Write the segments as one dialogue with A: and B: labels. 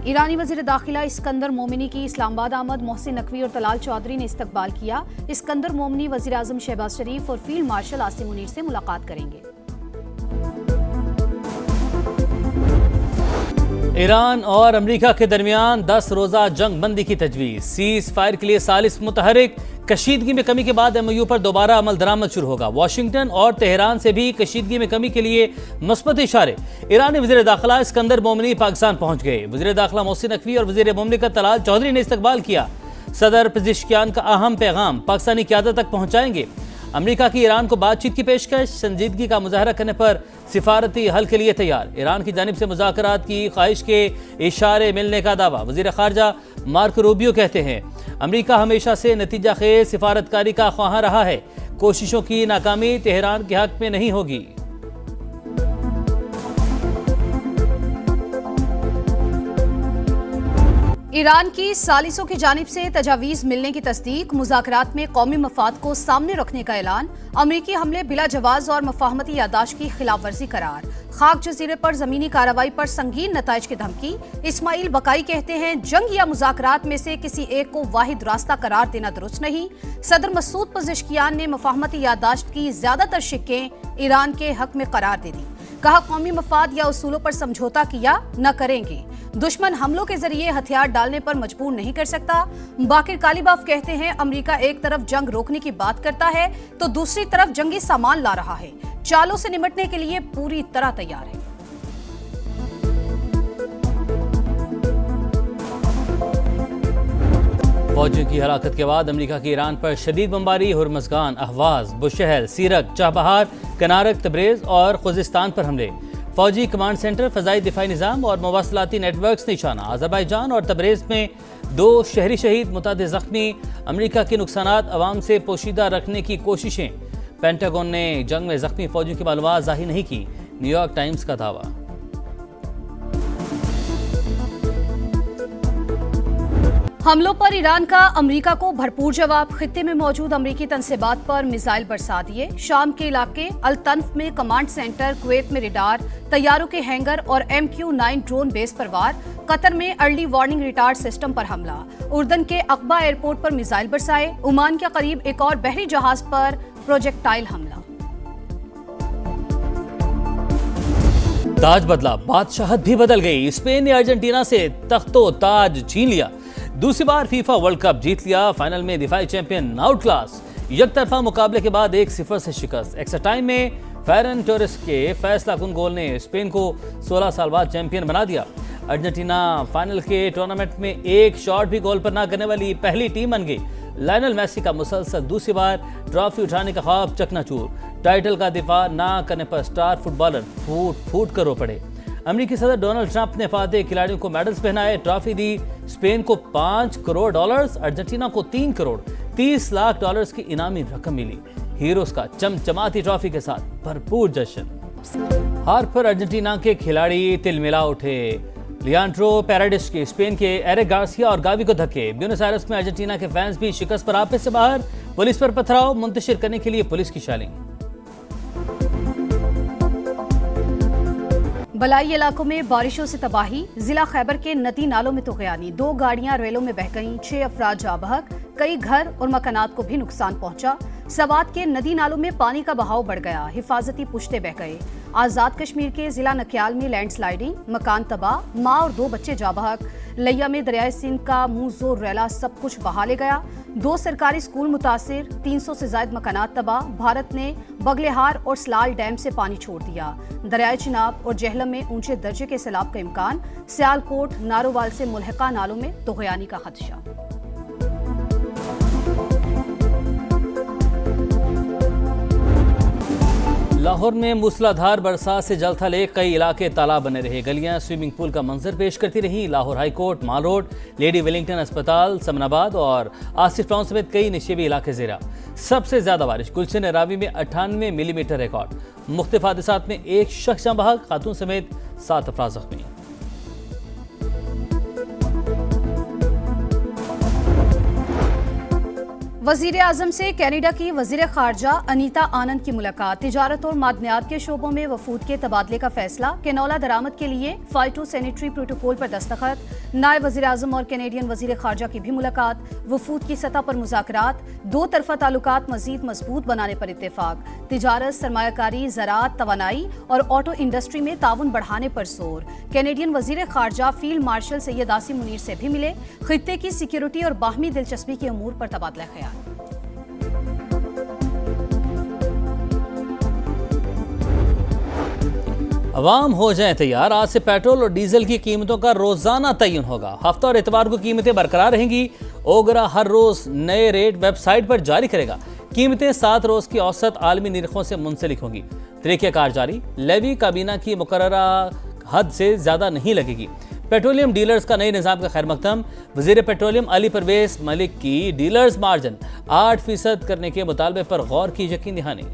A: ईरानी वज़ीर दाखिला इस्कंदर मोमिनी की इस्लामाबाद आमद मोहसिन नकवी और तलाल चौधरी ने इस्तकबाल किया। इस्कंदर मोमिनी वज़ीर आज़म शहबाज शरीफ और फील्ड मार्शल आसिम मुनीर से मुलाकात करेंगे।
B: ईरान और अमेरिका के दरमियान 10 रोज़ा जंग बंदी की तजवीज़, सीज फायर के लिए सालिस मुतहरिक, कशीदगी में कमी के बाद MOU पर दोबारा अमल दरामद शुरू होगा। वाशिंगटन और तेहरान से भी कशीदगी में कमी के लिए मुस्बत इशारे। ईरानी वज़ीर दाखिला इस्कंदर मोमिनी पाकिस्तान पहुंच गए। वज़ीर दाखिला मोहसिन नकवी और वज़ीर मुमलिकत तलाल चौधरी ने इस्तकबाल किया। सदर पेज़ेश्कियान का अहम पैगाम पाकिस्तानी क़यादत तक पहुँचाएंगे। अमेरिका की ईरान को बातचीत की पेशकश, संजीदगी का मुजाहरा करने पर सिफारती हल के लिए तैयार। ईरान की जानिब से मुज़ाकरात की ख्वाहिश के इशारे मिलने का दावा। वज़ीर ख़ारजा मार्को रूबियो कहते हैं अमेरिका हमेशा से नतीजा खेज सिफारतकारी का ख्वाहां रहा है। कोशिशों की नाकामी तेहरान के हक में नहीं होगी।
A: ईरान की सालिसों की जानिब से तजावीज़ मिलने की तस्दीक, मुज़ाकरात में कौमी मफाद को सामने रखने का ऐलान, अमरीकी हमले बिला जवाज़ और मफाहमती यादाश्त की खिलाफ वर्जी करार, खाक जजीरे पर ज़मीनी कार्रवाई पर संगीन नताइज की धमकी। इस्माइल बकाई कहते हैं जंग या मुज़ाकरात में से किसी एक को वाहिद रास्ता करार देना दुरुस्त नहीं। सदर मसूद पेज़ेश्कियान ने मफाहमती यादाश्त की ज्यादातर शिक्कें ईरान के हक में करार दे दी। कहा कौमी मफाद या उसूलों पर समझौता किया न करेंगे। दुश्मन हमलों के जरिए हथियार डालने पर मजबूर नहीं कर सकता। बाकिर कालिबाफ कहते हैं अमेरिका एक तरफ जंग रोकने की बात करता है तो दूसरी तरफ जंगी सामान ला रहा है। चालों से निपटने के लिए पूरी तरह तैयार है।
B: फौजियों की हलाकत के बाद अमेरिका की ईरान पर शदीद बमबारी, हुर्मज़गान, अहवाज, बुशहर, सीरक, चाबहार, कनारक, तब्रेज और खुजिस्तान पर हमले। फौजी कमांड सेंटर, फ़ज़ाई दिफाई निज़ाम और मवासलाती नेटवर्क्स निशाना। अज़रबैजान और तब्रेज में 2 शहरी शहीद, मुतादिद ज़ख्मी। अमेरिका के नुकसानात अवाम से पोशीदा रखने की कोशिशें। पेंटागन ने जंग में ज़ख्मी फौजियों की मालूमात ज़ाहिर नहीं की। न्यूयॉर्क टाइम्स का दावा।
A: हमलों पर ईरान का अमेरिका को भरपूर जवाब। खित्ते में मौजूद अमेरिकी तनसीबात पर मिसाइल बरसा दिए। शाम के इलाके अल-तन्फ में कमांड सेंटर, कुवैत में रडार, तैयारों के हैंगर और MQ-9 ड्रोन बेस पर वार। कतर में अर्ली वार्निंग रिटार्ड सिस्टम पर हमला। उर्दन के अकबा एयरपोर्ट पर मिसाइल बरसाए। ओमान के करीब एक और बहरी जहाज पर प्रोजेक्टाइल हमला।
B: ताज बदला, बादशाहत भी बदल गई। स्पेन ने अर्जेंटीना से तख्तो ताज छीन लिया। दूसरी बार फीफा वर्ल्ड कप जीत लिया। फाइनल में दिफाई चैंपियन आउट क्लास। यकतरफा मुकाबले के बाद 1-0 से शिकस्त। एक्स्ट्रा टाइम में फेरन टोरेस के फैसला कुन गोल ने स्पेन को 16 साल बाद चैंपियन बना दिया। अर्जेंटीना फाइनल के टूर्नामेंट में एक शॉट भी गोल पर ना करने वाली पहली टीम बन गई। लायनल मेसी का मुसलसल दूसरी बार ट्रॉफी उठाने का ख्वाब चकनाचूर। टाइटल का दिफा ना करने पर स्टार फुटबॉलर फूट फूट कर रो पड़े। अमेरिकी सदर डोनाल्ड ट्रंप ने फाते खिलाड़ियों को मेडल्स पहनाए, ट्रॉफी दी। स्पेन को $5 करोड़, अर्जेंटीना को $3 करोड़ 30 लाख की इनामी रकम मिली। हीरोज का चमचमाती ट्रॉफी के साथ भरपूर जश्न। हार पर अर्जेंटीना के खिलाड़ी तिलमिला उठे। लियांड्रो पैराडिस के स्पेन के एरिक गार्सिया और गावी को धक्के। ब्यूनस आयर्स में अर्जेंटीना के फैंस भी शिकस्त पर आपस से बाहर। पुलिस पर पथराव मुंतशिर करने के लिए पुलिस की शालिंग।
A: बलाई इलाकों में बारिशों से तबाही। जिला खैबर के नदी नालों में तूफ़ानी। 2 गाड़ियां रेलों में बह गईं। 6 अफराद जाँ बहक। कई घर और मकानात को भी नुकसान पहुंचा। सवात के नदी नालों में पानी का बहाव बढ़ गया। हिफाजती पुश्ते बह गए। आज़ाद कश्मीर के जिला नक्याल में लैंडस्लाइडिंग, मकान तबाह, माँ और 2 बच्चे जाँ बहक। लिया में दरियाए सिंध का मुंह जोर रैला सब कुछ बहा ले गया। 2 सरकारी स्कूल मुतासिर। 300 से ज्यादा मकानात तबाह। भारत ने बगलेहार और सलाल डैम से पानी छोड़ दिया। दरियाए चिनाब और जहलम में ऊंचे दर्जे के सैलाब का इम्कान। सियालकोट, नारोवाल से मुल्हका नालों में तूफ़ानी का खदशा।
B: लाहौर में मूसलाधार बरसात से जल थल कई इलाके तालाब बने रहे। गलियां स्विमिंग पूल का मंजर पेश करती रही। लाहौर हाई कोर्ट, माल रोड, लेडी वेलिंगटन अस्पताल, समनाबाद और आसिफ टाउन समेत कई निशेबी इलाके ज़ेरा। सबसे ज्यादा बारिश गुलशन रावी में 98 मिलीमीटर रिकॉर्ड। मुख्तलिफ हादसात में 1 शख्स जाँ बहक, खातून समेत 7 अफराद जख्मी।
A: वजीर आजम से कनाडा की वजीर खारजा अनीता आनंद की मुलाकात। तिजारत और मादनियात के शोबों में वफूद के तबादले का फैसला। कैनोला दरामद के लिए फाइटो सैनिटरी प्रोटोकॉल पर दस्तखत। नायब वजीर आजम और कैनेडियन वजीर खारजा की भी मुलाकात। वफूद की सतह पर मुज़ाकरात। दो तरफा ताल्लुकात मजीद मजबूत बनाने पर इत्तेफाक। तिजारत, सरमायाकारी, ज़राअत, तवानाई और ऑटो इंडस्ट्री में ताउन बढ़ाने पर जोर। कैनेडियन वजीर खारजा फील्ड मार्शल सैयद आसिम मुनीर से भी मिले। खित्ते की सिक्योरिटी और बाहमी दिलचस्पी के अमूर पर तबादला ख्याल।
B: अवाम हो जाएं तैयार, आज से पेट्रोल और डीजल की कीमतों का रोजाना तयन होगा। हफ्ता और इतवार को कीमतें बरकरार रहेंगी। ओगरा हर रोज नए रेट वेबसाइट पर जारी करेगा। कीमतें 7 रोज की औसत आलमी निरखों से मुंसलिक होंगी। तरीक़ेकार जारी, लेवी काबीना की मुकर्ररा हद से ज्यादा नहीं लगेगी। पेट्रोलियम डीलर्स का नए निज़ाम का खैर मकदम। वज़ीर पेट्रोलियम अली परवेज मलिक की डीलर्स मार्जिन 8% करने के मुतालबे पर गौर की यकीन दहानी।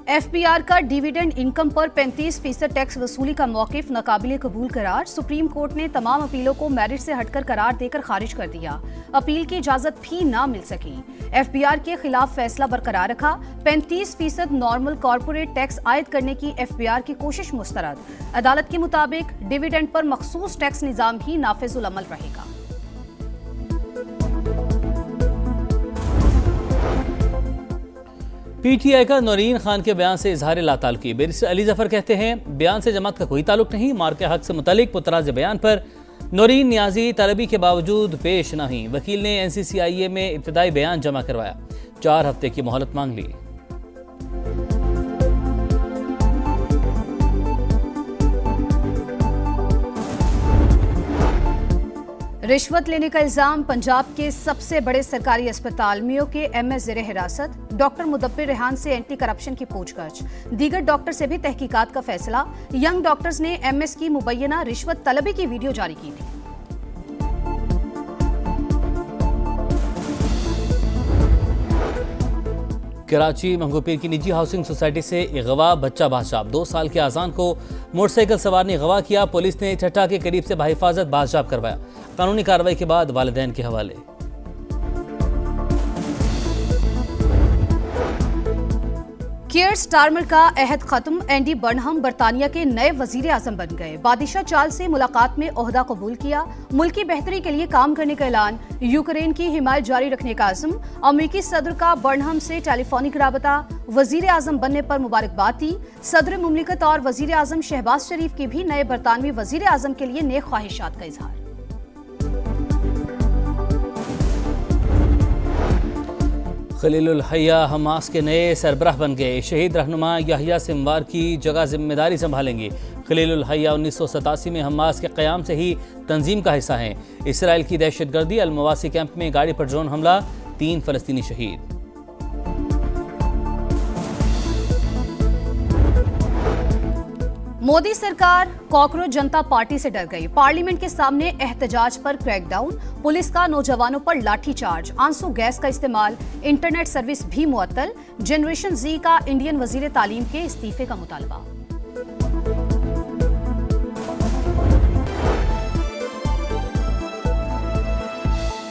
A: एफबीआर का डिविडेंड इनकम पर 35% टैक्स वसूली का मौक़िफ़ नाकाबिले कबूल करार। सुप्रीम कोर्ट ने तमाम अपीलों को मेरिट से हटकर करार देकर खारिज कर दिया। अपील की इजाजत भी ना मिल सकी। एफबीआर के खिलाफ फैसला बरकरार रखा। 35% नॉर्मल कॉर्पोरेट टैक्स आयद करने की एफबीआर की कोशिश मुस्तरद। अदालत के मुताबिक डिविडेंड पर मखसूस टैक्स निज़ाम ही नाफिजुल अमल रहेगा।
B: पीटीआई का नौरीन खान के बयान से इजहार लाताल्लुकी। बैरिस्टर अली जफर कहते हैं बयान से जमात का कोई ताल्लुक नहीं। मार के हक से मुतालिक पुतराज बयान पर नौरीन नियाजी तलबी के बावजूद पेश नहीं। वकील ने एनसीसीआईए में इब्तदाई बयान जमा करवाया। 4 हफ्ते की मोहलत मांग ली।
A: रिश्वत लेने का इल्जाम। पंजाब के सबसे बड़े सरकारी अस्पताल मियो के एमएस ज़ेरे हिरासत। डॉक्टर मुदब्बिर रेहान से एंटी करप्शन की पूछताछ। दीगर डॉक्टर से भी तहकीकात का फैसला। यंग डॉक्टर्स ने एमएस की मुबैना रिश्वत तलबी की वीडियो जारी की थी।
B: कराची मंगोपीर की निजी हाउसिंग सोसाइटी से अगवा बच्चा बादशाह 2 साल के आजान को मोटरसाइकिल सवार ने अगवा किया। पुलिस ने ठट्टा के करीब से बाहिफाजत बादशाह करवाया। कानूनी कार्रवाई के बाद वालिदैन के हवाले।
A: कियर स्टारमर का अहद खत्म। एंडी बर्नहम बरतानिया के नए वजीर आजम बन गए। बादिशाह चाल से मुलाकात में ओहदा कबूल किया। मुल्क की बेहतरी के लिए काम करने का ऐलान। यूक्रेन की हिमायत जारी रखने का आज़म। अमेरिकी सदर का बर्नहम से टेलीफोनिक राबता। वजीर आजम बनने पर मुबारकबाद दी। सदर मुमलिकत और वजीर आजम शहबाज शरीफ की भी नए बरतानवी वजीर आजम के लिए नेक ख्वाहिशात का इजहार।
B: खलीलुल हया हमास के नए सरबराह बन गए। शहीद रहनुमा याहिया सिमवार की जगह जिम्मेदारी संभालेंगे। खलीलुल हया 1987 में हमास के क़याम से ही तंजीम का हिस्सा हैं। इसराइल की दहशतगर्दी। अल-मवासी कैंप में गाड़ी पर ड्रोन हमला, 3 फ़लस्तीनी शहीद।
A: मोदी सरकार कॉकरोच जनता पार्टी से डर गई। पार्लियामेंट के सामने एहतजाज पर क्रैकडाउन। पुलिस का नौजवानों पर लाठीचार्ज। आंसू गैस का इस्तेमाल। इंटरनेट सर्विस भी मुअत्तल। जनरेशन जी का इंडियन वजीर तालीम के इस्तीफे का मुतालबा।